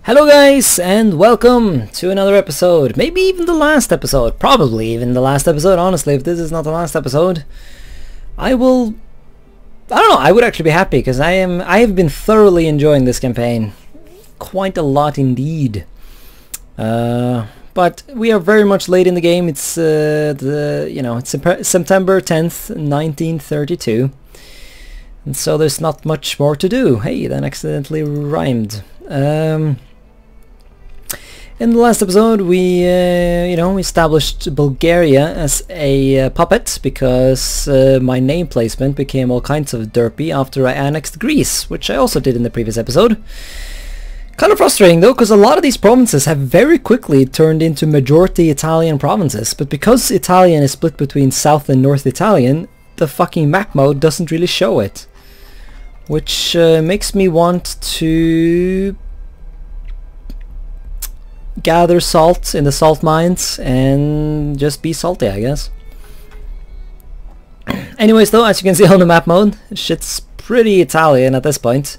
Hello guys, and welcome to another episode, maybe even the last episode, probably even the last episode. Honestly, if this is not the last episode, I don't know, I would actually be happy, because I have been thoroughly enjoying this campaign, quite a lot indeed. But we are very much late in the game. It's it's September 10th, 1932, and so there's not much more to do. Hey, that accidentally rhymed. In the last episode, we established Bulgaria as a puppet because my name placement became all kinds of derpy after I annexed Greece, which I also did in the previous episode. Kind of frustrating though, because a lot of these provinces have very quickly turned into majority Italian provinces, but because Italian is split between South and North Italian, the fucking map mode doesn't really show it. Which makes me want to gather salt in the salt mines and just be salty, I guess. Anyways though, as you can see on the map mode, shit's pretty Italian at this point.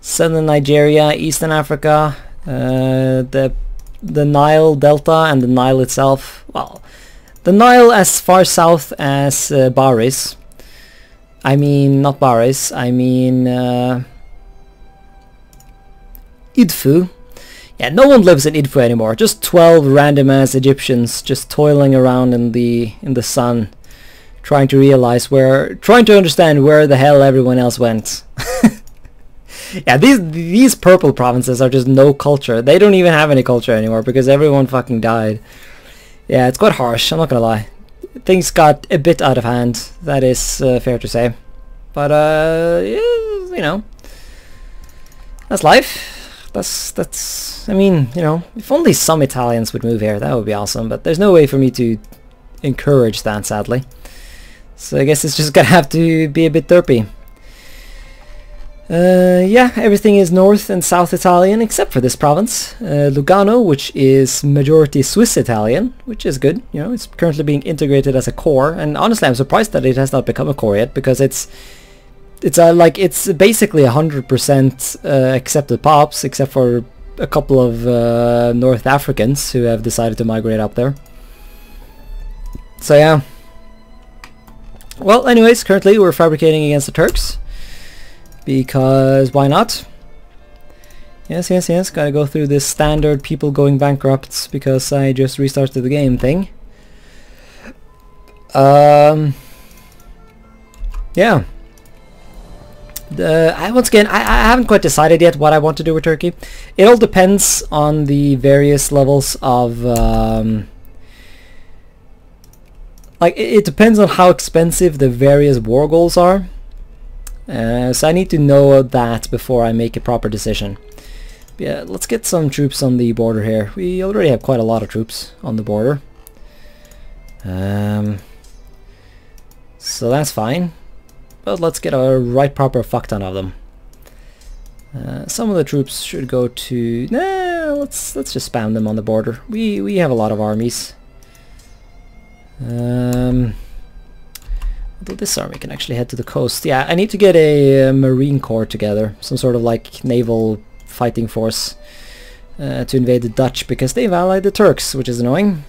Southern Nigeria, Eastern Africa, the Nile Delta and the Nile itself. Well, the Nile as far south as Baris. I mean, not Baris, I mean Idfu. Yeah, no one lives in Idfu anymore. Just 12 random ass Egyptians just toiling around in the sun, trying to understand where the hell everyone else went. Yeah, these purple provinces are just no culture. They don't even have any culture anymore because everyone fucking died. Yeah, it's quite harsh, I'm not gonna lie. Things got a bit out of hand, that is fair to say. But yeah, that's life. That's I mean, if only some Italians would move here, that would be awesome, but there's no way for me to encourage that, sadly. So I guess it's just gonna have to be a bit derpy. Yeah, everything is North and South Italian except for this province, Lugano, which is majority Swiss Italian, which is good. It's currently being integrated as a core, and honestly I'm surprised that it has not become a core yet, because it's basically 100% accepted pops, except for a couple of North Africans who have decided to migrate up there. So yeah. Well, anyways, currently we're fabricating against the Turks. Because why not? Yes, gotta go through this standard people going bankrupt because I just restarted the game thing. Yeah. Once again, I haven't quite decided yet what I want to do with Turkey. It all depends on the various levels of it depends on how expensive the various war goals are. So I need to know that before I make a proper decision. Yeah, let's get some troops on the border here. We already have quite a lot of troops on the border. So that's fine. But let's get a right proper fuck ton of them. Some of the troops should go to... Nah, let's just spam them on the border. We have a lot of armies. Although this army can actually head to the coast. Yeah, I need to get a marine corps together. Some sort of naval fighting force to invade the Dutch, because they've allied the Turks, which is annoying.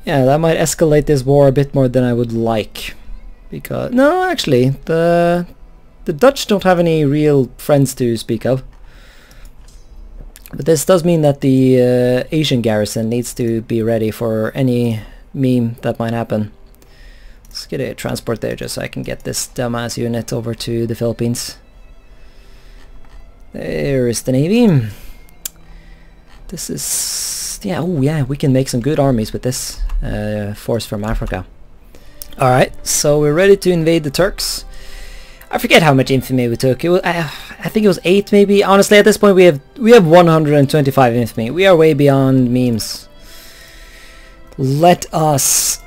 Yeah, that might escalate this war a bit more than I would like. Because... No, actually, the Dutch don't have any real friends to speak of. But this does mean that the Asian garrison needs to be ready for any meme that might happen. Let's get a transport there just so I can get this dumbass unit over to the Philippines. There is the Navy. This is... yeah, oh yeah, we can make some good armies with this force from Africa. Alright, so we're ready to invade the Turks. I forget how much infamy we took. It was, I think it was 8 maybe. Honestly, at this point we have 125 infamy. We are way beyond memes. Let us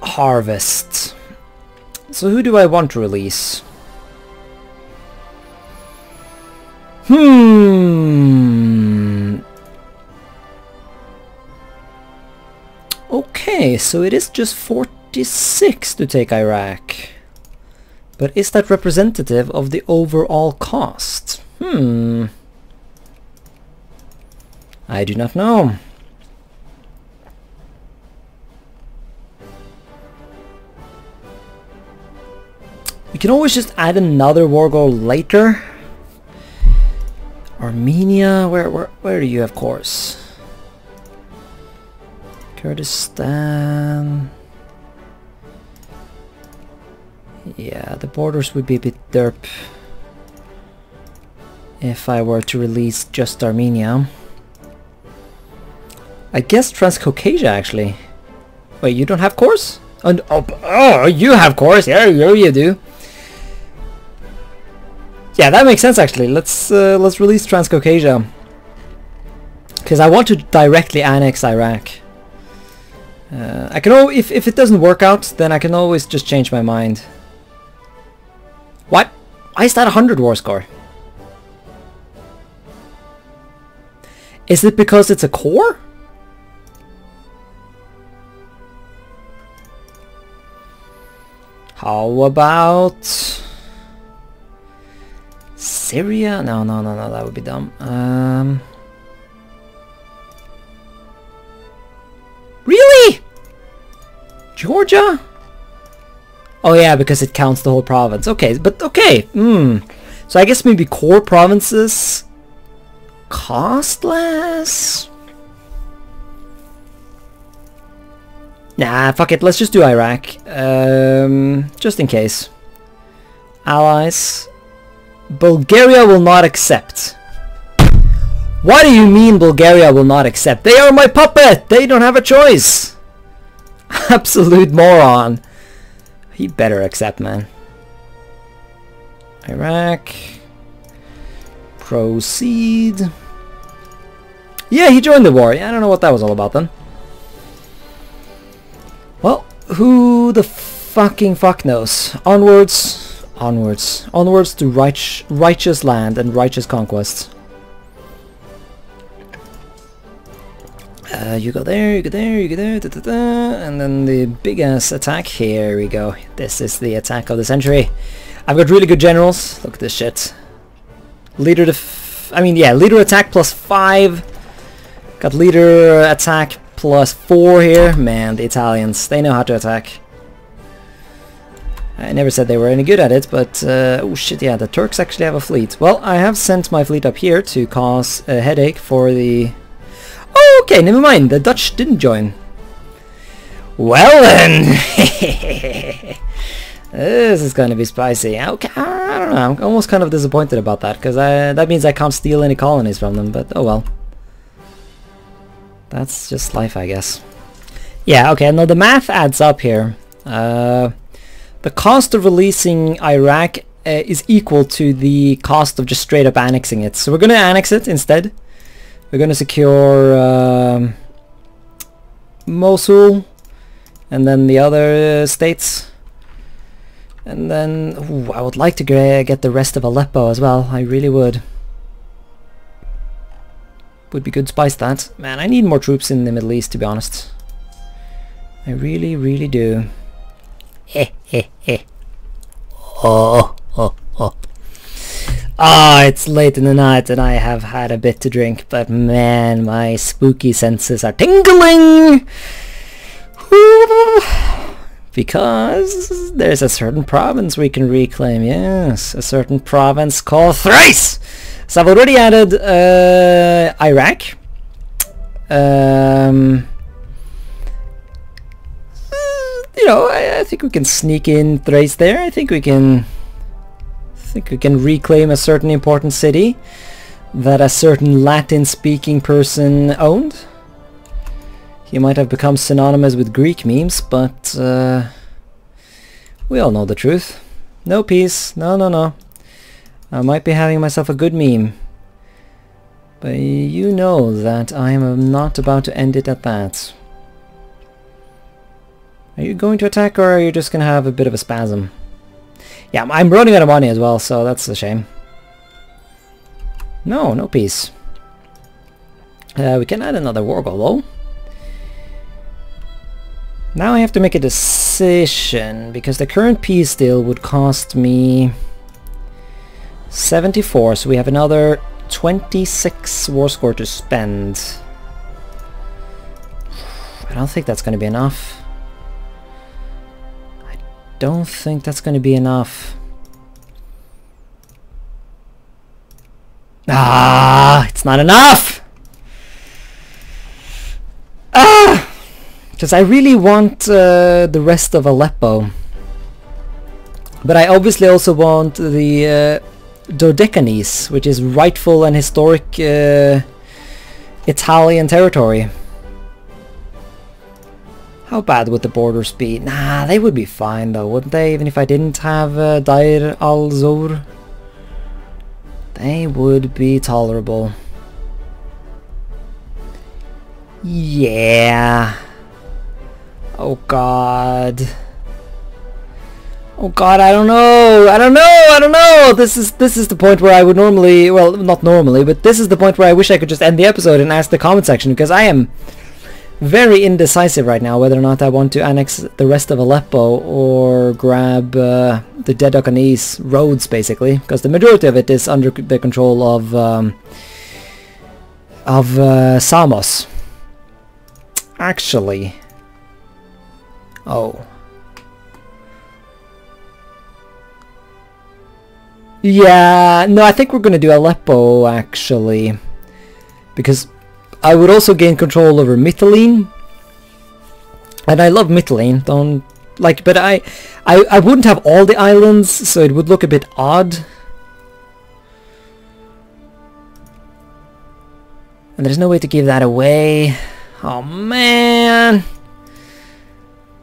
harvest. So who do I want to release? Okay, so it is just 46 to take Iraq. But is that representative of the overall cost? I do not know. We can always just add another war goal later. Armenia, where do you have cores? Kurdistan. Yeah, the borders would be a bit derp if I were to release just Armenia. I guess Transcaucasia actually. Wait, you don't have cores? Oh, you have cores. Yeah, you do. Yeah, that makes sense actually. Let's release Transcaucasia because I want to directly annex Iraq. I can if it doesn't work out, then I can always just change my mind. What? Why is that 100 war score? Is it because it's a core? How about Syria? No, that would be dumb. Really? Georgia? Oh yeah, because it counts the whole province. Okay, but okay. So I guess maybe core provinces cost less? Nah, fuck it. Let's just do Iraq. Just in case. Allies. Bulgaria will not accept. What do you mean Bulgaria will not accept? They are my puppet! They don't have a choice! Absolute moron. He better accept, man. Iraq. Proceed. Yeah, he joined the war. Yeah, I don't know what that was all about then. Well, who the fucking fuck knows? Onwards, onwards, onwards to righteous land and righteous conquests. You go there, you go there, you go there, da, da, da, and then the big ass attack. Here we go. This is the attack of the century. I've got really good generals. Look at this shit. Leader leader attack plus 5. Got leader attack plus 4 here. Man, the Italians, they know how to attack. I never said they were any good at it, but oh shit, yeah, the Turks actually have a fleet. Well, I have sent my fleet up here to cause a headache for the... Oh, okay, never mind, the Dutch didn't join. Well then, this is gonna be spicy. Okay, I don't know, I'm almost kind of disappointed about that, because that means I can't steal any colonies from them, but oh well. That's just life, I guess. Yeah, okay, now the math adds up here. The cost of releasing Iraq is equal to the cost of just straight up annexing it. So we're going to annex it instead. We're going to secure Mosul and then the other states. And then ooh, I would like to get the rest of Aleppo as well. I really would. Would be good spice that. Man, I need more troops in the Middle East, to be honest. I really, really do. Ah, it's late in the night and I have had a bit to drink, but man, my spooky senses are tingling! Because there's a certain province we can reclaim, yes, a certain province called Thrace! So I've already added Iraq. You know, I think we can sneak in Thrace there. I think we can reclaim a certain important city that a certain Latin-speaking person owned. He might have become synonymous with Greek memes, but we all know the truth. No peace. No. I might be having myself a good meme, but you know that I am not about to end it at that. Are you going to attack, or are you just going to have a bit of a spasm? Yeah, I'm running out of money as well, so that's a shame. No peace. We can add another war goal though. Now I have to make a decision. decision, because the current peace deal would cost me 74, so we have another 26 war score to spend. I don't think that's going to be enough. I don't think that's going to be enough. Ah, it's not enough! Ah! Because I really want the rest of Aleppo. But I obviously also want the Dodecanese, which is rightful and historic Italian territory. How bad would the borders be? Nah, they would be fine though, wouldn't they? Even if I didn't have Deir al-Zur. They would be tolerable. Yeah. Oh god. Oh god, I don't know. I don't know. This is the point where I would normally, well, not normally, but this is the point where I wish I could just end the episode and ask the comment section, because I am very indecisive right now whether or not I want to annex the rest of Aleppo or grab the Dodecanese roads, basically, because the majority of it is under the control of Samos. Actually, oh. Yeah, no, I think we're going to do Aleppo, actually. Because I would also gain control over Mytilene. And I love Mytilene, don't... Like, but I wouldn't have all the islands, so it would look a bit odd. And there's no way to give that away. Oh, man!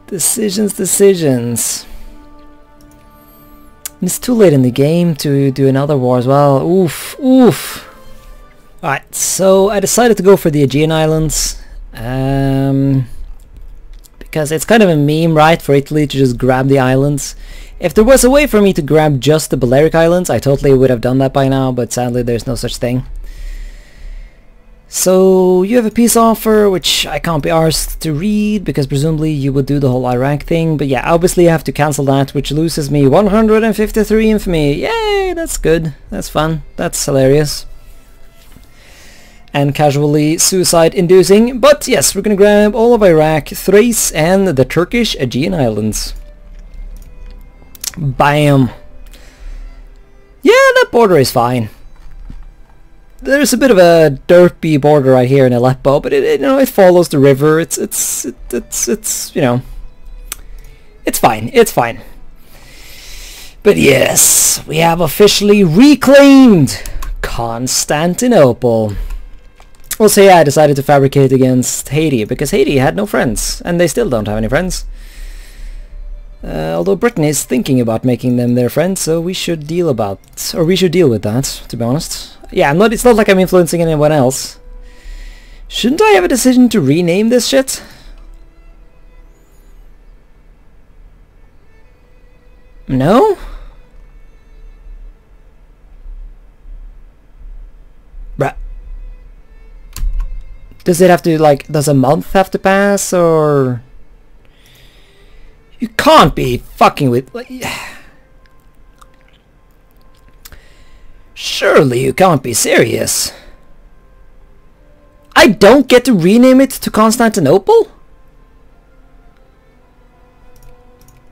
Decisions. It's too late in the game to do another war as well. Oof. Alright, so I decided to go for the Aegean Islands. Because it's kind of a meme, right, for Italy to just grab the islands. If there was a way for me to grab just the Balearic Islands, I totally would have done that by now, but sadly there's no such thing. So you have a peace offer, which I can't be arsed to read, because presumably you would do the whole Iraq thing. But yeah, obviously I have to cancel that, which loses me 153 infamy. Yay, that's good. That's fun. That's hilarious. And casually suicide-inducing. But yes, we're gonna grab all of Iraq, Thrace, and the Turkish Aegean Islands. Bam! Yeah, that border is fine. There's a bit of a derpy border right here in Aleppo, but it you know, it follows the river. It's you know, it's fine. But yes, we have officially reclaimed Constantinople. Also, yeah, I decided to fabricate against Haiti because Haiti had no friends, and they still don't have any friends. Although Britain is thinking about making them their friends, so we should deal with that, to be honest. Yeah, it's not like I'm influencing anyone else. Shouldn't I have a decision to rename this shit? No? Bruh. Does it have to, like, does a month have to pass, or... You can't be fucking with... Like, surely you can't be serious. I don't get to rename it to Constantinople?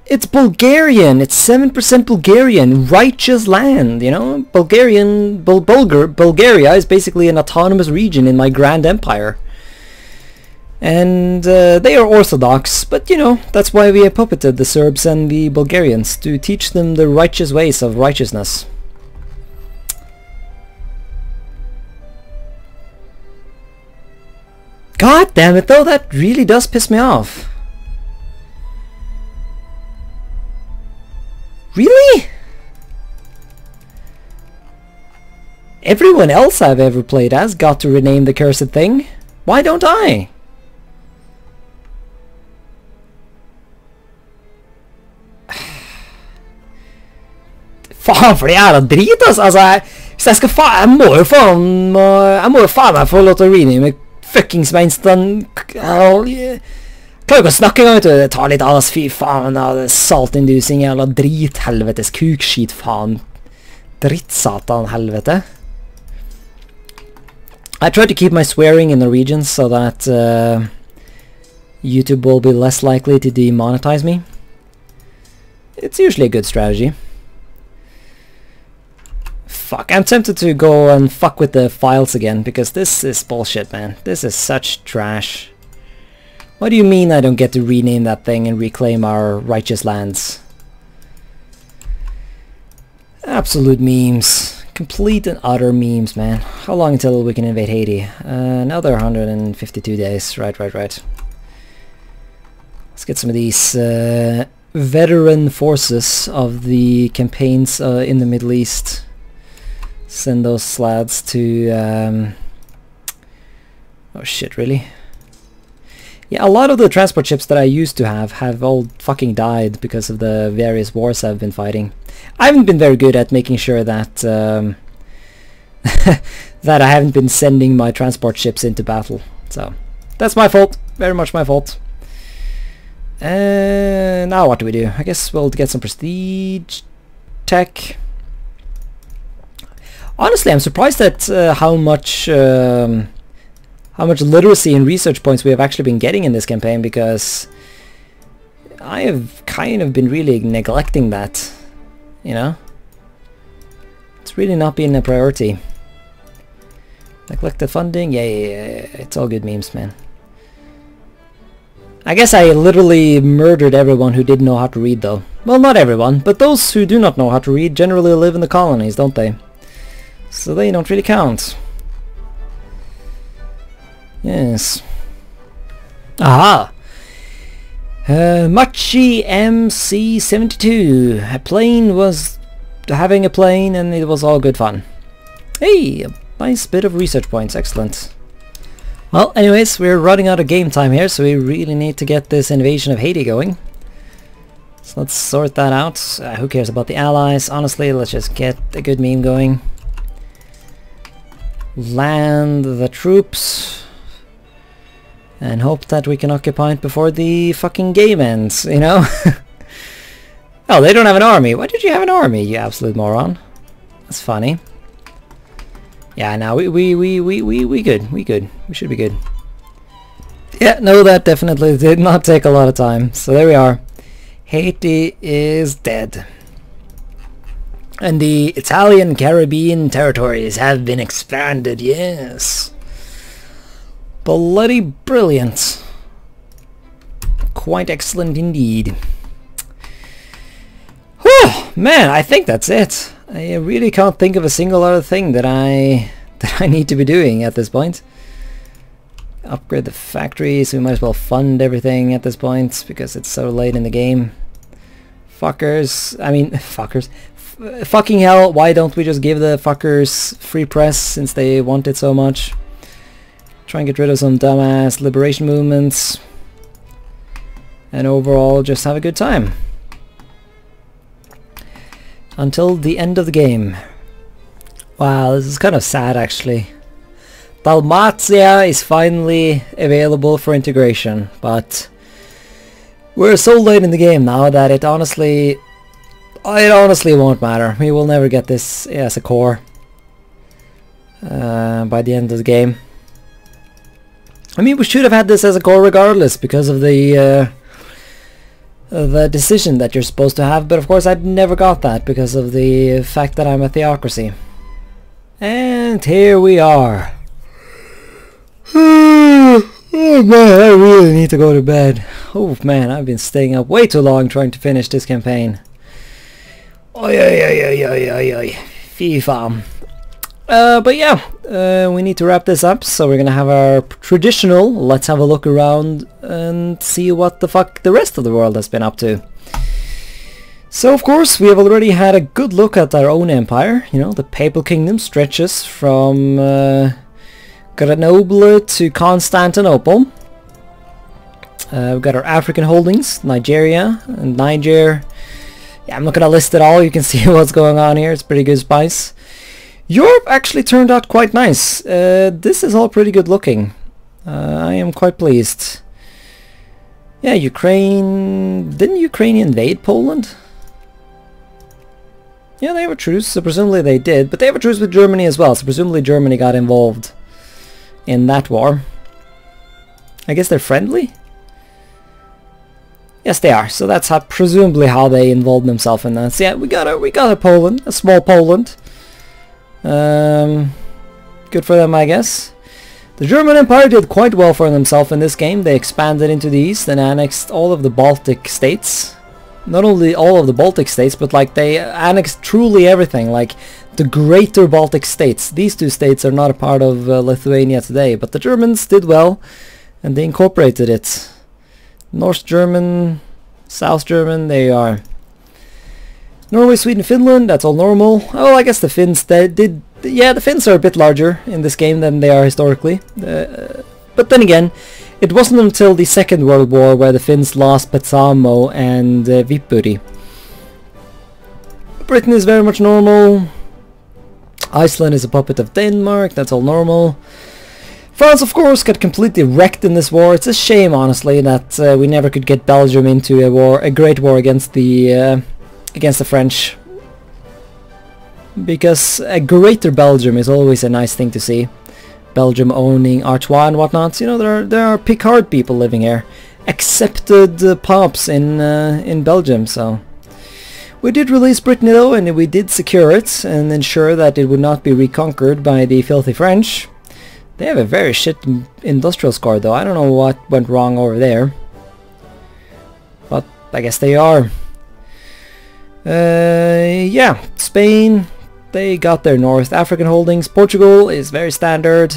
It's Bulgarian. It's 7% Bulgarian. Righteous land, you know? Bulgaria is basically an autonomous region in my grand empire. And they are Orthodox, but you know, that's why we have puppeted the Serbs and the Bulgarians, to teach them the righteous ways of righteousness. God damn it though, that really does piss me off. Really? Everyone else I've ever played as got to rename the cursed thing. Why don't I? Faen for det jævla drit, altså. Hvis jeg skal jeg må jo faen meg få lov til å rename fuckings Mainstan. Klarer ikke å snakke engang, vet du. Det tar litt av oss, fy faen. Det saltinducing, jævla drit, helvetes kukskit, faen. Drittsatan, helvete. I try to keep my swearing in Norwegian so that YouTube will be less likely to demonetize me. It's usually a good strategy. Fuck, I'm tempted to go and fuck with the files again, because this is bullshit, man. This is such trash. What do you mean I don't get to rename that thing and reclaim our righteous lands? Absolute memes. Complete and utter memes, man. How long until we can invade Haiti? Another 152 days. Right. Let's get some of these veteran forces of the campaigns in the Middle East. Send those lads to... oh shit, really? Yeah, a lot of the transport ships that I used to have all fucking died because of the various wars I've been fighting. I haven't been very good at making sure that that I haven't been sending my transport ships into battle. So that's my fault, very much my fault. Now what do we do? I guess we'll get some prestige tech. Honestly, I'm surprised at how much literacy and research points we have actually been getting in this campaign, because I have kind of been really neglecting that, you know? It's really not been a priority. Neglected funding? Yeah, it's all good memes, man. I guess I literally murdered everyone who didn't know how to read, though. Well, not everyone, but those who do not know how to read generally live in the colonies, don't they? So they don't really count. Yes. Aha! Machi MC72. A plane was having a plane and it was all good fun. Hey, a nice bit of research points. Excellent. Well, anyways, we're running out of game time here, so we really need to get this invasion of Haiti going. So let's sort that out. Who cares about the allies? Honestly, let's just get a good meme going. Land the troops. And hope that we can occupy it before the fucking game ends, you know? Oh, they don't have an army. Why did you have an army, you absolute moron? That's funny. Yeah, no, we good. We good. We should be good. Yeah, no, that definitely did not take a lot of time. So there we are. Haiti is dead. And the Italian Caribbean territories have been expanded, yes. Bloody brilliant. Quite excellent indeed. Whew, man, I think that's it. I really can't think of a single other thing that I need to be doing at this point. Upgrade the factories. We might as well fund everything at this point because it's so late in the game. Fuckers. I mean, fuckers. Fucking hell, why don't we just give the fuckers free press since they want it so much? Try and get rid of some dumbass liberation movements. And overall, just have a good time. Until the end of the game. Wow, this is kind of sad actually. Dalmatia is finally available for integration, but we're so late in the game now that it honestly won't matter. We will never get this as a core by the end of the game. I mean, we should have had this as a core regardless because of the decision that you're supposed to have, but of course I never got that because of the fact that I'm a theocracy. And here we are. Oh man, I really need to go to bed. Oh man, I've been staying up way too long trying to finish this campaign. Oi, fy faen. But yeah, we need to wrap this up, so we're gonna have our traditional let's have a look around and see what the fuck the rest of the world has been up to. So of course we have already had a good look at our own empire. You know, the Papal Kingdom stretches from Grenoble to Constantinople. We've got our African holdings, Nigeria and Niger. Yeah, I'm not gonna list it all, you can see what's going on here, it's pretty good spice. Europe actually turned out quite nice. This is all pretty good looking. I am quite pleased. Yeah, Ukraine... Didn't Ukraine invade Poland? Yeah, they have a truce, so presumably they did. But they have a truce with Germany as well, so presumably Germany got involved in that war. I guess they're friendly? Yes, they are. So that's how, presumably how they involved themselves in that. So yeah, we got a Poland, a small Poland. Good for them, I guess. The German Empire did quite well for themselves in this game. They expanded into the east and annexed all of the Baltic states. Not only all of the Baltic states, but like they annexed truly everything, like the greater Baltic states. These two states are not a part of Lithuania today, but the Germans did well and they incorporated it. North German, South German, they are. Norway, Sweden, Finland, that's all normal. Oh, I guess the Finns did. Yeah, the Finns are a bit larger in this game than they are historically. But then again, it wasn't until the Second World War where the Finns lost Petsamo and Viipuri. Britain is very much normal. Iceland is a puppet of Denmark, that's all normal. France, of course, got completely wrecked in this war. It's a shame, honestly, that we never could get Belgium into a great war against the French. Because a greater Belgium is always a nice thing to see. Belgium owning Artois and whatnot. You know, there are Picard people living here. Accepted pops in Belgium, so... We did release Brittany though, and we did secure it and ensure that it would not be reconquered by the filthy French. They have a very shit industrial score though. I don't know what went wrong over there. But I guess they are. Yeah, Spain, they got their North African holdings. Portugal is very standard.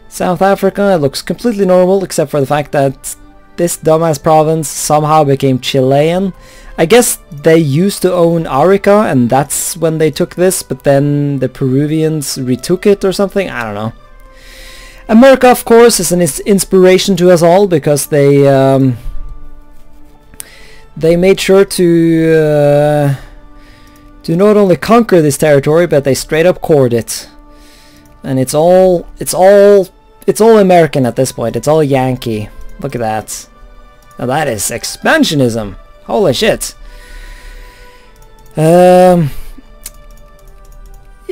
South Africa looks completely normal, except for the fact that this dumbass province somehow became Chilean. I guess they used to own Arica, and that's when they took this, but then the Peruvians retook it or something. I don't know. America, of course, is an inspiration to us all, because they made sure to not only conquer this territory, but they straight up cored it. And it's all American at this point. It's all Yankee. Look at that. Now that is expansionism. Holy shit. Yeah,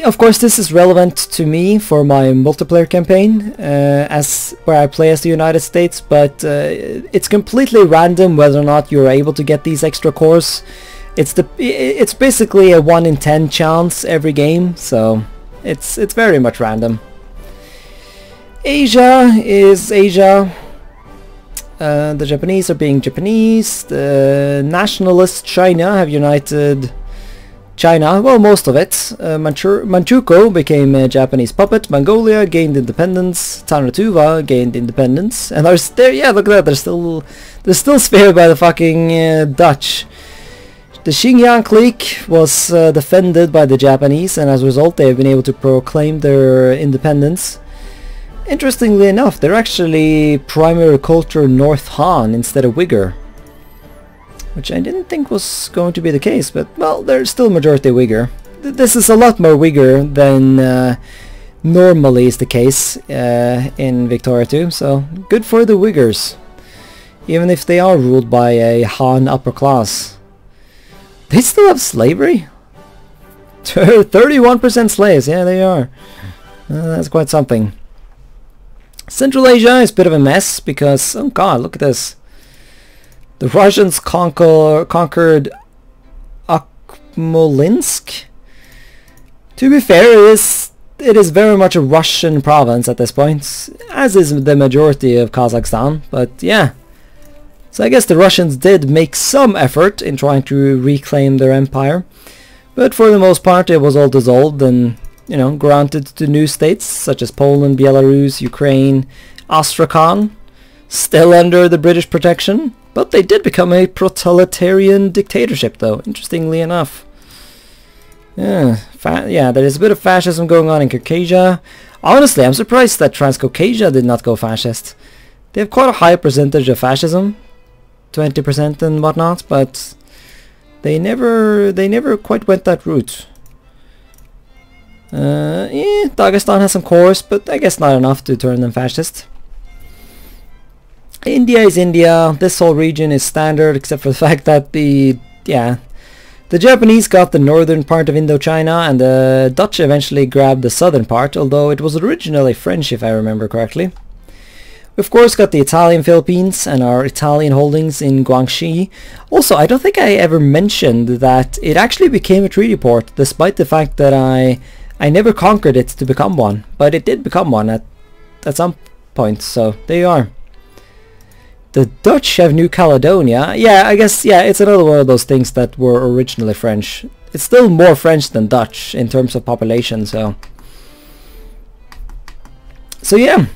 of course, this is relevant to me for my multiplayer campaign, where I play as the United States, but it's completely random whether or not you're able to get these extra cores. It's basically a 1 in 10 chance every game, so it's very much random. Asia is Asia. The Japanese are being Japanese. The nationalists China have united China, well, most of it. Manchukuo became a Japanese puppet. Mongolia gained independence. Tanatuva gained independence. And yeah, look at that, they're still spared by the fucking Dutch. The Xinjiang clique was defended by the Japanese, and as a result they have been able to proclaim their independence. Interestingly enough, they're actually primary culture North Han instead of Uyghur, which I didn't think was going to be the case, but well, they're still majority Uyghur. This is a lot more Uyghur than normally is the case in Victoria 2, so good for the Uyghurs, even if they are ruled by a Han upper class. They still have slavery? 31% slaves, yeah, they are. That's quite something. Central Asia is a bit of a mess because, oh god, look at this. The Russians conquered Akmolinsk. To be fair, it is very much a Russian province at this point, as is the majority of Kazakhstan, but yeah. So I guess the Russians did make some effort in trying to reclaim their empire, but for the most part it was all dissolved and, you know, granted to new states such as Poland, Belarus, Ukraine, Astrakhan, still under the British protection, but they did become a proletarian dictatorship though, interestingly enough. Yeah, there is a bit of fascism going on in Caucasia. Honestly, I'm surprised that Transcaucasia did not go fascist. They have quite a high percentage of fascism, 20% and whatnot, but they never quite went that route. Yeah, Dagestan has some cores, but I guess not enough to turn them fascist. India is India. This whole region is standard, except for the fact that the Japanese got the northern part of Indochina, and the Dutch eventually grabbed the southern part, although it was originally French, if I remember correctly. We of course got the Italian Philippines and our Italian holdings in Guangxi. Also, I don't think I ever mentioned that it actually became a treaty port, despite the fact that I never conquered it to become one, but it did become one at some point, so there you are. The Dutch have New Caledonia. Yeah, I guess, yeah, it's another one of those things that were originally French. It's still more French than Dutch in terms of population, so yeah.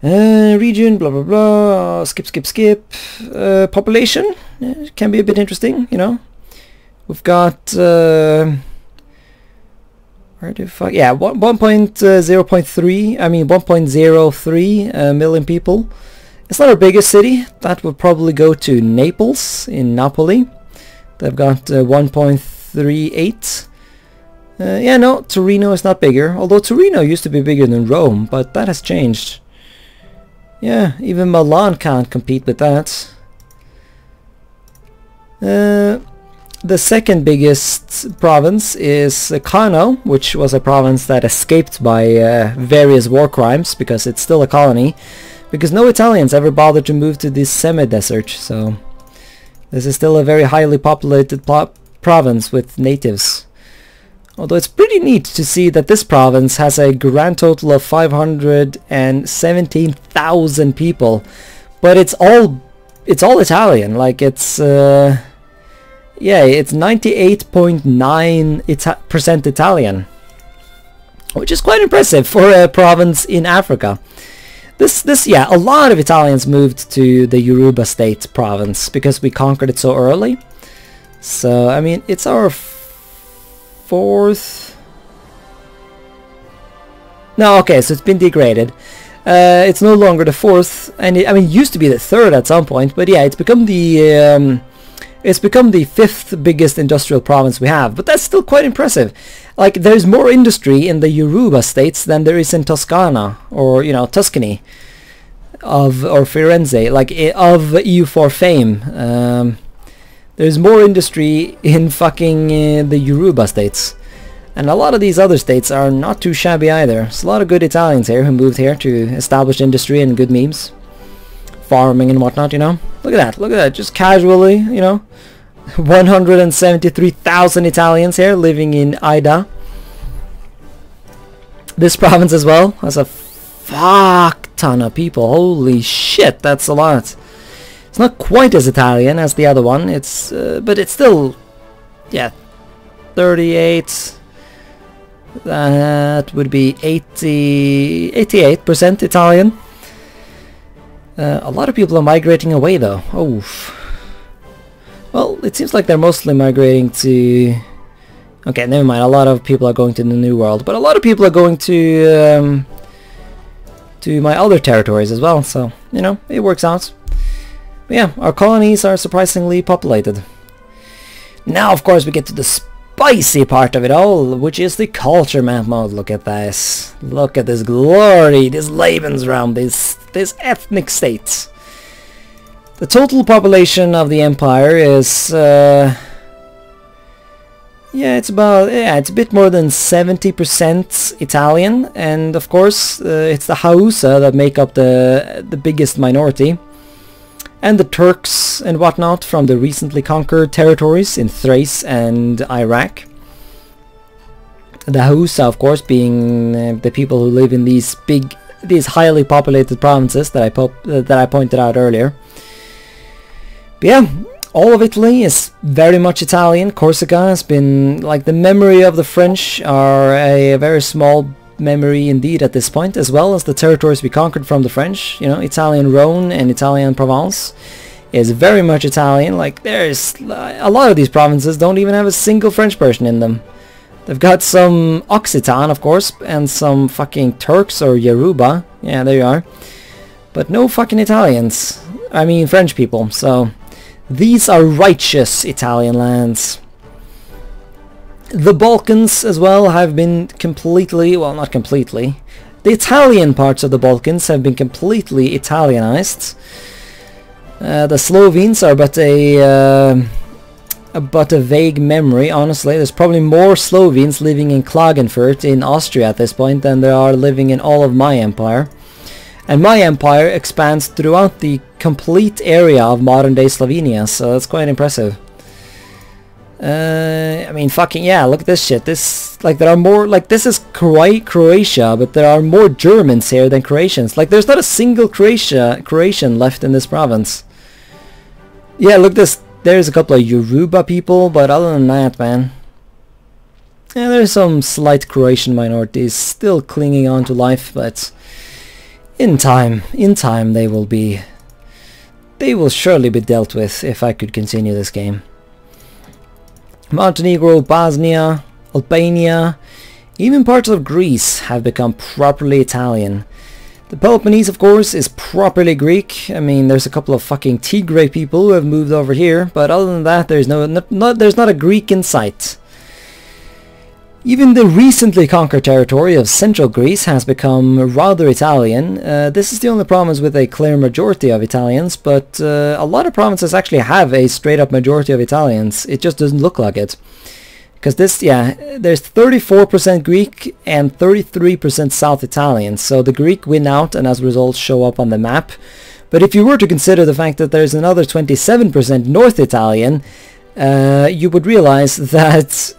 Region, blah blah blah, skip. Population can be a bit interesting, you know. We've got where the fuck, yeah, 1.03 million people. It's not our biggest city. That would probably go to Naples in Napoli. They've got 1.38. Yeah, no, Torino is not bigger, although Torino used to be bigger than Rome, but that has changed. Yeah, even Milan can't compete with that. The second biggest province is Kano, which was a province that escaped by various war crimes, because it's still a colony, because no Italians ever bothered to move to this semi-desert, so this is still a very highly populated province with natives. Although it's pretty neat to see that this province has a grand total of 517,000 people, but it's all Italian. Like it's yeah, it's 98.9% Italian, which is quite impressive for a province in Africa. This yeah, a lot of Italians moved to the Yoruba state province because we conquered it so early. So I mean, it's our fourth. No, okay, so it's been degraded. It's no longer the fourth, and I mean, it used to be the third at some point, but yeah, it's become the fifth biggest industrial province we have. But that's still quite impressive. Like, there's more industry in the Yoruba states than there is in Toscana, or, you know, Tuscany, or Firenze, like of EU4 fame. There's more industry in fucking the Yoruba states. And a lot of these other states are not too shabby either. There's a lot of good Italians here who moved here to establish industry and good memes. Farming and whatnot, you know. Look at that, just casually, you know. 173,000 Italians here living in Ida. This province as well has a fuck ton of people. Holy shit, that's a lot. It's not quite as Italian as the other one. It's but it's still, yeah, 38. That would be 88% Italian. A lot of people are migrating away though. Oh, well, it seems like they're mostly migrating to. Okay, never mind. A lot of people are going to the New World, but a lot of people are going to my other territories as well. So you know, it works out. But yeah, our colonies are surprisingly populated. Now, of course, we get to the spicy part of it all, which is the culture map mode. Look at this. Look at this glory, this Lebensraum, this ethnic states. The total population of the empire is yeah, it's a bit more than 70% Italian, and of course it's the Hausa that make up the biggest minority, and the Turks and whatnot from the recently conquered territories in Thrace and Iraq. The Hausa, of course, being the people who live in these highly populated provinces that I pointed out earlier. But yeah, all of Italy is very much Italian. Corsica has been, like, the memory of the French are a very small memory indeed at this point, as well as the territories we conquered from the French. You know, Italian Rhone and Italian Provence is very much Italian. Like, there's a lot of these provinces don't even have a single French person in them. They've got some Occitan, of course, and some fucking Turks or Yoruba. Yeah, there you are. But no fucking Italians. I mean, French people. So these are righteous Italian lands. The Balkans as well have been completely, well, not completely, The Italian parts of the Balkans have been completely Italianized. The Slovenes are but a vague memory, honestly. There's probably more Slovenes living in Klagenfurt in Austria at this point than there are living in all of my empire. And my empire expands throughout the complete area of modern-day Slovenia, so that's quite impressive. I mean, fucking yeah, look at this shit. This, like, there are more, like, this is Croatia, but there are more Germans here than Croatians. Like, there's not a single Croatian left in this province. Yeah, look this, there's a couple of Yoruba people, but other than that, man. Yeah, there's some slight Croatian minorities still clinging on to life, but in time they will surely be dealt with if I could continue this game. Montenegro, Bosnia, Albania, even parts of Greece have become properly Italian. The Peloponnese, of course, is properly Greek. I mean, there's a couple of fucking Tigray people who have moved over here, but other than that, there's not a Greek in sight. Even the recently conquered territory of central Greece has become rather Italian. This is the only province with a clear majority of Italians, but a lot of provinces actually have a straight-up majority of Italians. It just doesn't look like it. Because this, yeah, there's 34% Greek and 33% South Italian, so the Greek win out and as a result show up on the map. But if you were to consider the fact that there's another 27% North Italian, you would realize that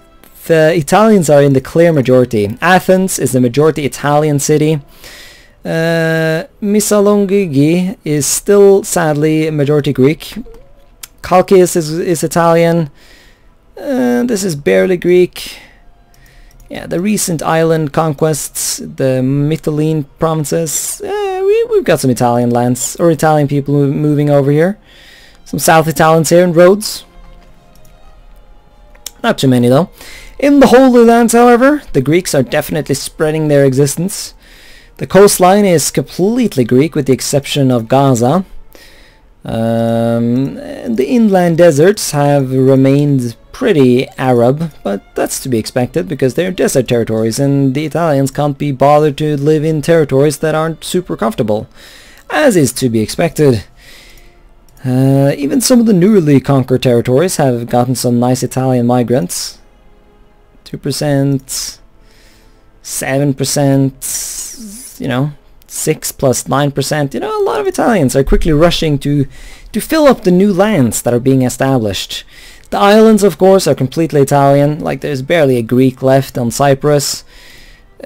the Italians are in the clear majority. Athens is the majority Italian city. Missolonghi is still sadly majority Greek. Chalkis is Italian. This is barely Greek. Yeah, the recent island conquests, the Mytilene provinces. We've got some Italian lands, or Italian people moving over here. Some South Italians here in Rhodes. Not too many though. In the Holy Lands, however, the Greeks are definitely spreading their existence. The coastline is completely Greek with the exception of Gaza. The inland deserts have remained pretty Arab, but that's to be expected because they're desert territories and the Italians can't be bothered to live in territories that aren't super comfortable, as is to be expected. Even some of the newly conquered territories have gotten some nice Italian migrants. 2%, 7%, you know, 6 plus 9%, you know, a lot of Italians are quickly rushing to fill up the new lands that are being established. The islands, of course, are completely Italian, like there's barely a Greek left on Cyprus.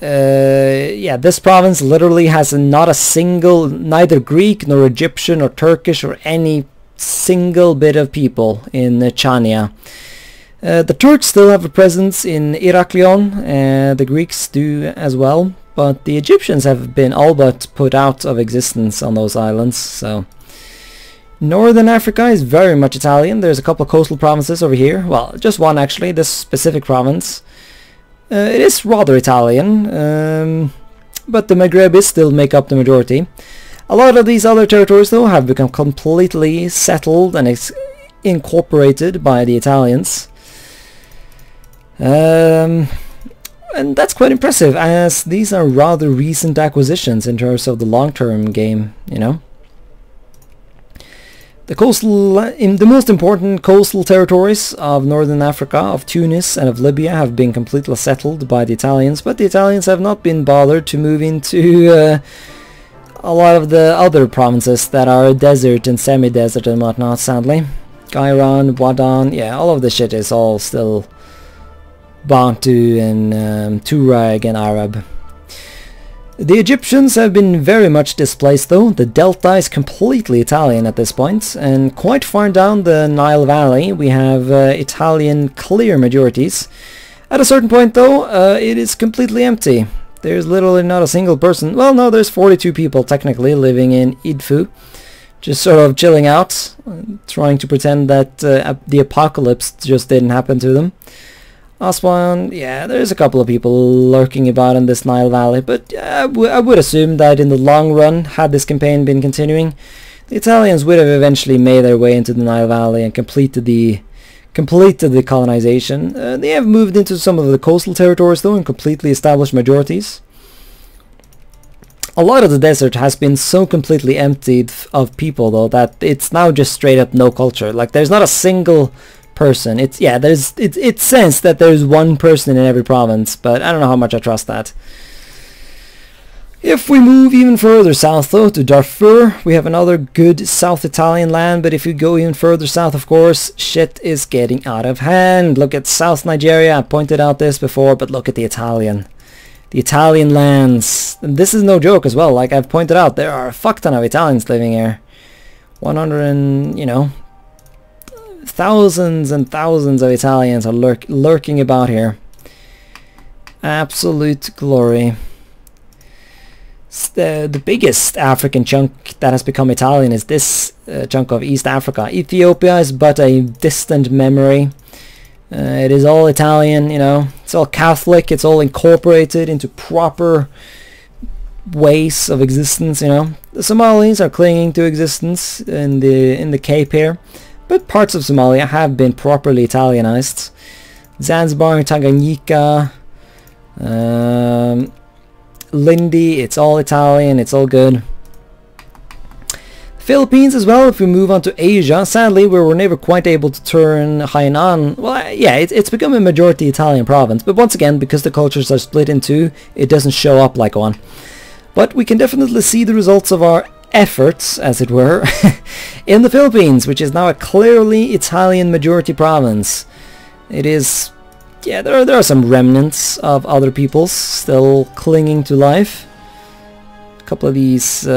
Yeah, this province literally has not a single, neither Greek nor Egyptian or Turkish or any single bit of people in Chania. The Turks still have a presence in Iraklion, the Greeks do as well, but the Egyptians have been all but put out of existence on those islands, so... Northern Africa is very much Italian. There's a couple of coastal provinces over here, well, just one actually, this specific province. It is rather Italian, but the Maghreb still make up the majority. A lot of these other territories though have become completely settled and incorporated by the Italians. And that's quite impressive, as these are rather recent acquisitions in terms of the long-term game, you know. The most important coastal territories of Northern Africa, of Tunis and of Libya, have been completely settled by the Italians, but the Italians have not been bothered to move into a lot of the other provinces that are desert and semi-desert and whatnot, sadly. Gairan, Waddan, yeah, all of the shit is all still Bantu and Tuareg and Arab. The Egyptians have been very much displaced though. The delta is completely Italian at this point, and quite far down the Nile Valley we have Italian clear majorities. At a certain point though, it is completely empty. There's literally not a single person. Well, no, there's 42 people technically living in Idfu, just sort of chilling out, trying to pretend that the apocalypse just didn't happen to them. Aswan, yeah, there's a couple of people lurking about in this Nile Valley, but I would assume that in the long run, had this campaign been continuing, the Italians would have eventually made their way into the Nile Valley and completed the colonization. They have moved into some of the coastal territories though and completely established majorities. A lot of the desert has been so completely emptied of people though that it's now just straight up no culture. Like there's not a single person. It's sense that there's one person in every province, but I don't know how much I trust that. If we move even further south though to Darfur, we have another good South Italian land, but if you go even further south, of course, shit is getting out of hand. Look at South Nigeria. I pointed out this before, but look at the Italian lands. And this is no joke as well. Like I've pointed out, there are a fuck ton of Italians living here. 100 and, you know, thousands and thousands of Italians are lurking about here. Absolute glory. The biggest African chunk that has become Italian is this chunk of East Africa. Ethiopia is but a distant memory. It is all Italian, you know. It's all Catholic. It's all incorporated into proper ways of existence, you know. The Somalis are clinging to existence in the Cape here, but parts of Somalia have been properly Italianized. Zanzibar, Tanganyika, Lindi, it's all Italian, it's all good. Philippines as well, if we move on to Asia, sadly we were never quite able to turn Hainan. Well, yeah, it's become a majority Italian province, but once again, because the cultures are split in two, it doesn't show up like one. But we can definitely see the results of our efforts, as it were, in the Philippines, which is now a clearly Italian majority province. It is... yeah, there are some remnants of other peoples still clinging to life. A couple of these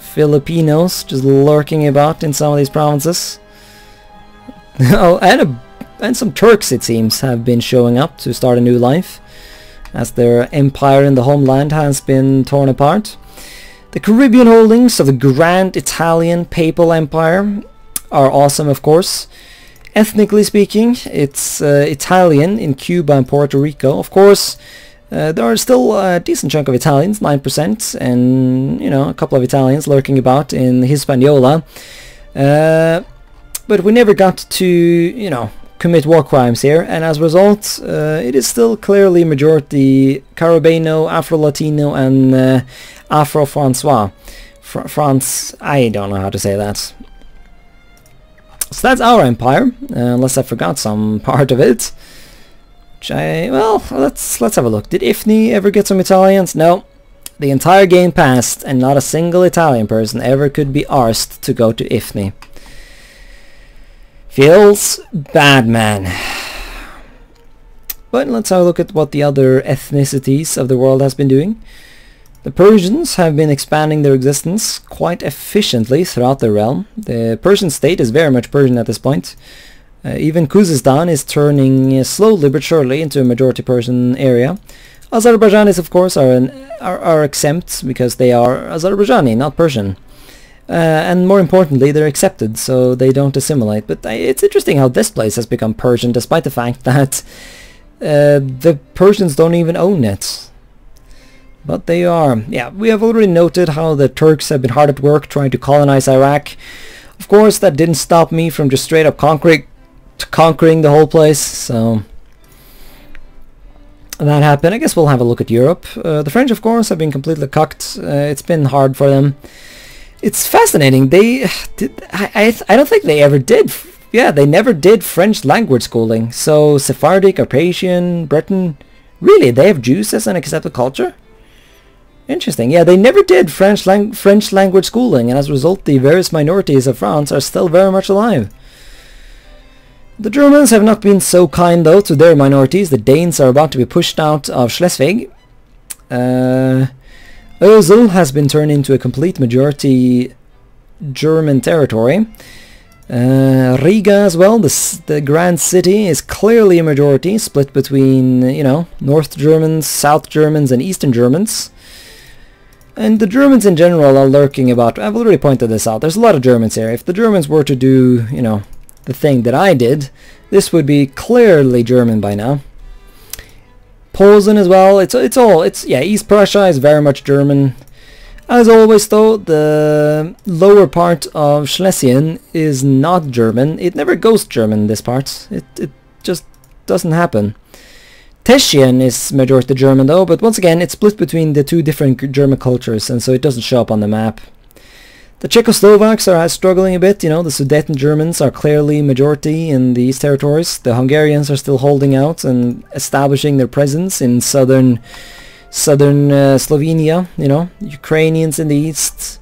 Filipinos just lurking about in some of these provinces. Oh, and some Turks, it seems, have been showing up to start a new life as their empire in the homeland has been torn apart. The Caribbean holdings of the Grand Italian Papal Empire are awesome, of course. Ethnically speaking, it's Italian in Cuba and Puerto Rico. Of course, there are still a decent chunk of Italians, 9%, and, you know, a couple of Italians lurking about in Hispaniola. But we never got to, you know, commit war crimes here, and as a result, it is still clearly majority Caribbeano, Afro-Latino, and Afro-Francois. France, I don't know how to say that. So that's our empire, unless I forgot some part of it. Which well, let's have a look. Did Ifni ever get some Italians? No. The entire game passed, and not a single Italian person ever could be arsed to go to Ifni. Feels bad, man. But let's have a look at what the other ethnicities of the world has been doing. The Persians have been expanding their existence quite efficiently throughout their realm. The Persian state is very much Persian at this point. Even Khuzestan is turning slowly but surely into a majority Persian area. Azerbaijanis, of course, are exempt because they are Azerbaijani, not Persian. And more importantly, they're accepted, so they don't assimilate. But it's interesting how this place has become Persian, despite the fact that the Persians don't even own it. But they are. Yeah, we have already noted how the Turks have been hard at work trying to colonize Iraq. Of course, that didn't stop me from just straight up conquering the whole place, so that happened. I guess we'll have a look at Europe. The French, of course, have been completely cucked. It's been hard for them. It's fascinating. They did. I don't think they ever did. Yeah, they never did French language schooling. So Sephardic, Carpathian, Breton. Really, they have Jews as an accepted culture? Interesting. Yeah, they never did French language schooling, and as a result, the various minorities of France are still very much alive. The Germans have not been so kind, though, to their minorities. The Danes are about to be pushed out of Schleswig. Ösel has been turned into a complete majority German territory. Riga as well, the grand city, is clearly a majority, split between, you know, North Germans, South Germans, and Eastern Germans. And the Germans in general are lurking about. I've already pointed this out. There's a lot of Germans here. If the Germans were to do, you know, the thing that I did, this would be clearly German by now. Posen as well. Yeah, East Prussia is very much German. As always, though, the lower part of Schlesien is not German. It never goes German, this part. It just doesn't happen. Teschen is majority German though, but once again it's split between the two different German cultures, and so it doesn't show up on the map. The Czechoslovaks are struggling a bit, you know, the Sudeten Germans are clearly majority in these territories. The Hungarians are still holding out and establishing their presence in southern Slovenia, you know, Ukrainians in the east.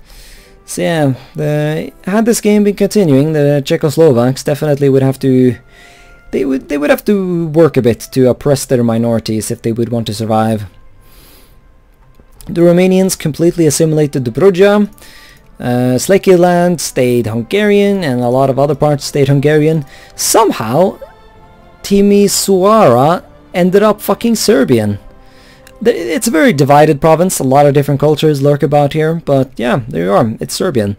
So yeah, had this game been continuing, the Czechoslovaks definitely would have to, they would have to work a bit to oppress their minorities if they would want to survive. The Romanians completely assimilated Dobruja. Slakeland stayed Hungarian, and a lot of other parts stayed Hungarian. Somehow, Timisoara ended up fucking Serbian. It's a very divided province, a lot of different cultures lurk about here, but yeah, there you are, it's Serbian.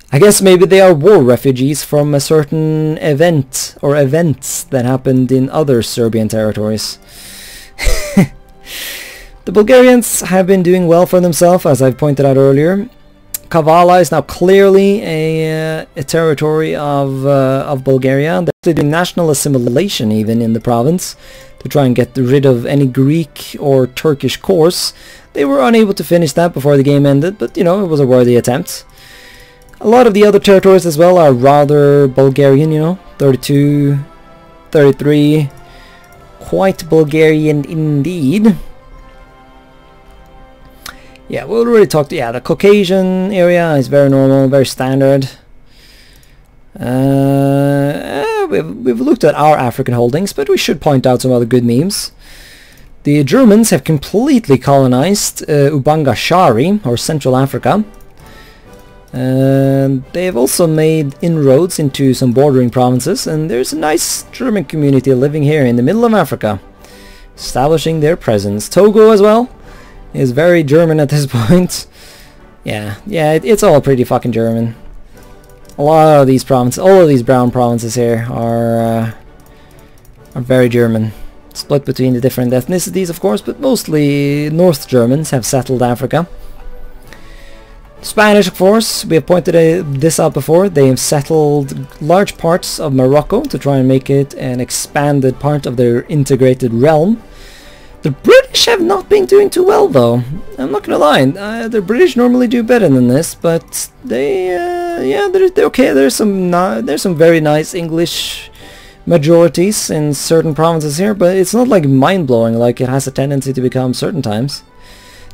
I guess maybe they are war refugees from a certain event, or events that happened in other Serbian territories. The Bulgarians have been doing well for themselves, as I've pointed out earlier. Kavala is now clearly a territory of Bulgaria. They're doing national assimilation even in the province to try and get rid of any Greek or Turkish cores. They were unable to finish that before the game ended, but you know, it was a worthy attempt. A lot of the other territories as well are rather Bulgarian, you know, 32, 33, quite Bulgarian indeed. Yeah, we already talked, yeah, the Caucasian area is very normal, very standard. We've looked at our African holdings, but we should point out some other good memes. The Germans have completely colonized Ubanga Shari, or Central Africa. They have also made inroads into some bordering provinces, and there's a nice German community living here in the middle of Africa, establishing their presence. Togo as well is very German at this point. Yeah, it's all pretty fucking German. A lot of these provinces, all of these brown provinces here are very German. Split between the different ethnicities, of course, but mostly North Germans have settled Africa. Spanish, of course, we have pointed this out before. They have settled large parts of Morocco to try and make it an expanded part of their integrated realm. The British have not been doing too well, though. I'm not gonna lie. The British normally do better than this, but they, yeah, they're okay. There's some very nice English majorities in certain provinces here, but it's not like mind-blowing like it has a tendency to become certain times.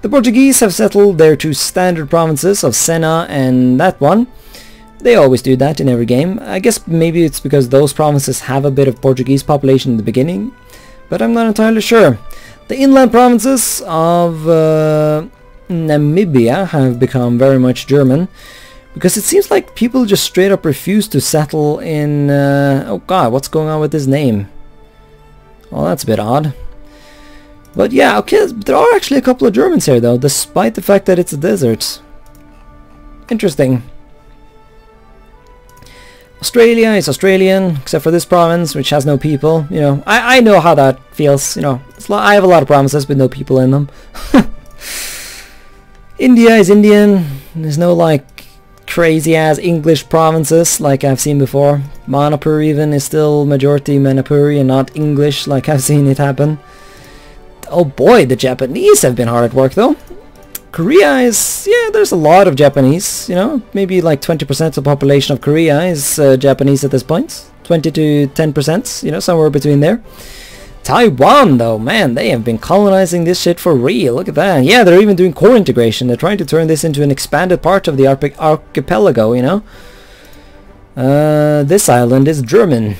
The Portuguese have settled their two standard provinces of Sena and that one. They always do that in every game. I guess maybe it's because those provinces have a bit of Portuguese population in the beginning, but I'm not entirely sure. The inland provinces of Namibia have become very much German, because it seems like people just straight up refuse to settle in... oh god, what's going on with his name? Well, that's a bit odd. But yeah, okay, there are actually a couple of Germans here though, despite the fact that it's a desert. Interesting. Australia is Australian, except for this province, which has no people. You know, I know how that feels, you know. I have a lot of provinces with no people in them. India is Indian. There's no, like, crazy-ass English provinces like I've seen before. Manipur even is still majority Manipuri and not English like I've seen it happen. Oh boy, the Japanese have been hard at work, though. Korea is, yeah, there's a lot of Japanese, you know, maybe like 20% of the population of Korea is Japanese at this point, 20 to 10%, you know, somewhere between there. Taiwan, though, man, they have been colonizing this shit for real, look at that. Yeah, they're even doing core integration, they're trying to turn this into an expanded part of the archipelago, you know. This island is German.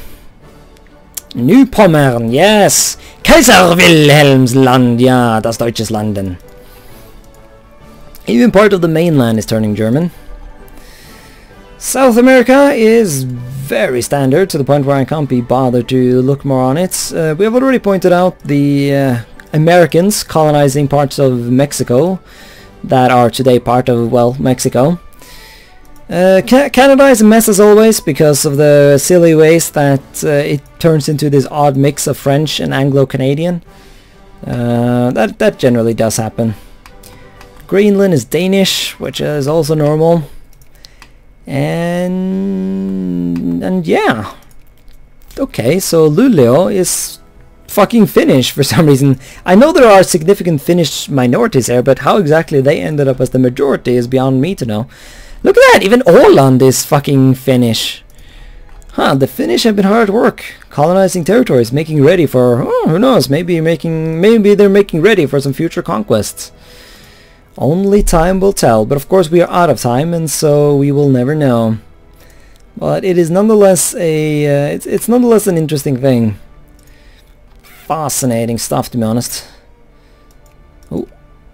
New Pommern, yes! Kaiser Wilhelms Land, ja, das deutsches Landen. Even part of the mainland is turning German. South America is very standard, to the point where I can't be bothered to look more on it. We have already pointed out the Americans colonizing parts of Mexico that are today part of, well, Mexico. Canada is a mess as always because of the silly ways that it turns into this odd mix of French and Anglo-Canadian. That generally does happen. Greenland is Danish, which is also normal. And yeah. Okay, so Luleå is fucking Finnish for some reason. I know there are significant Finnish minorities here, but how exactly they ended up as the majority is beyond me to know. Look at that, even Åland is fucking Finnish. Huh, the Finnish have been hard at work, colonizing territories, making ready for, oh, who knows, maybe they're making ready for some future conquests. Only time will tell, but of course we are out of time, and so we will never know. But it is nonetheless it's nonetheless an interesting thing. Fascinating stuff, to be honest. Oh,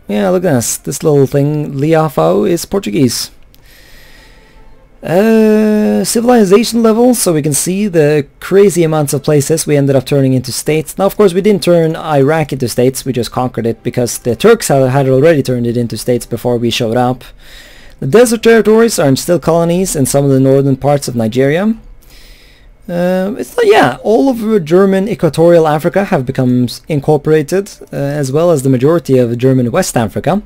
yeah, look at this. This little thing, Liafao, is Portuguese. Civilization level, so we can see the crazy amounts of places we ended up turning into states. Now, of course, we didn't turn Iraq into states, we just conquered it because the Turks had already turned it into states before we showed up. The desert territories are still colonies in some of the northern parts of Nigeria. All of German Equatorial Africa have become incorporated, as well as the majority of German West Africa.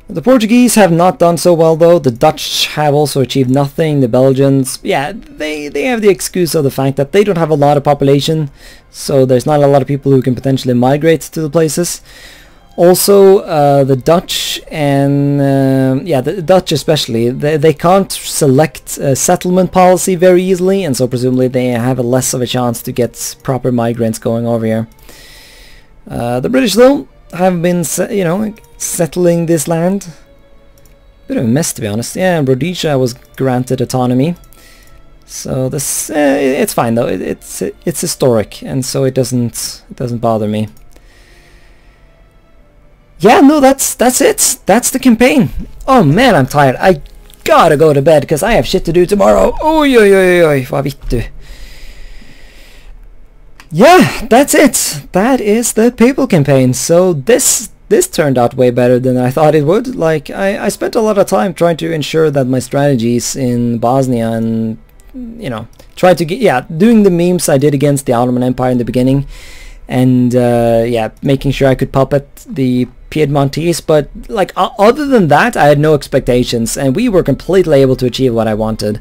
The Portuguese have not done so well though. The Dutch have also achieved nothing. The Belgians, yeah, they have the excuse of the fact that they don't have a lot of population, so there's not a lot of people who can potentially migrate to the places. Also, the Dutch and the Dutch especially, they can't select a settlement policy very easily, and so presumably they have a less of a chance to get proper migrants going over here. The British though have been, settling this land. Bit of a mess, to be honest. Yeah, Rhodesia was granted autonomy, so this it's fine though. It's historic, and so it doesn't bother me. Yeah, no, that's it. That's the campaign. Oh man, I'm tired. I gotta go to bed because I have shit to do tomorrow. Oi, oi, oi, oi, vad vittu. Yeah, that's it. That is the Papal campaign. So this turned out way better than I thought it would. Like, I spent a lot of time trying to ensure that my strategies in Bosnia and, trying to get, doing the memes I did against the Ottoman Empire in the beginning, and making sure I could puppet the Piedmontese, but like other than that I had no expectations, and we were completely able to achieve what I wanted.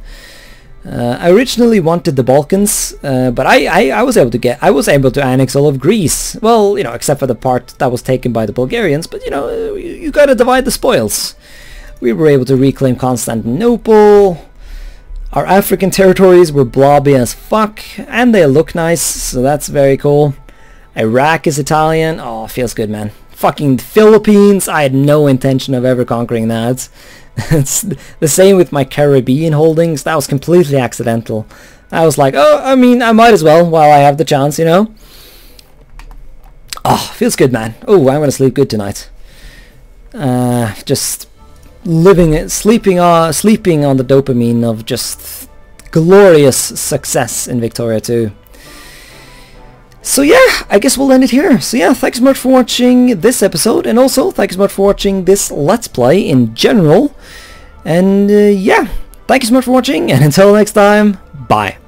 I originally wanted the Balkans, but I was able to annex all of Greece. Well, except for the part that was taken by the Bulgarians, but you gotta divide the spoils. We were able to reclaim Constantinople. Our African territories were blobby as fuck, and they look nice, so that's very cool. Iraq is Italian. Oh, feels good, man. Fucking Philippines, I had no intention of ever conquering that. It's the same with my Caribbean holdings. That was completely accidental. I was like, oh, I mean, I might as well while I have the chance, Oh, feels good, man. Oh, I'm gonna sleep good tonight. Just sleeping on the dopamine of just glorious success in Victoria 2. So yeah, I guess we'll end it here. So yeah, thanks so much for watching this episode, and also thanks so much for watching this Let's Play in general. And yeah, thank you so much for watching, and until next time, bye.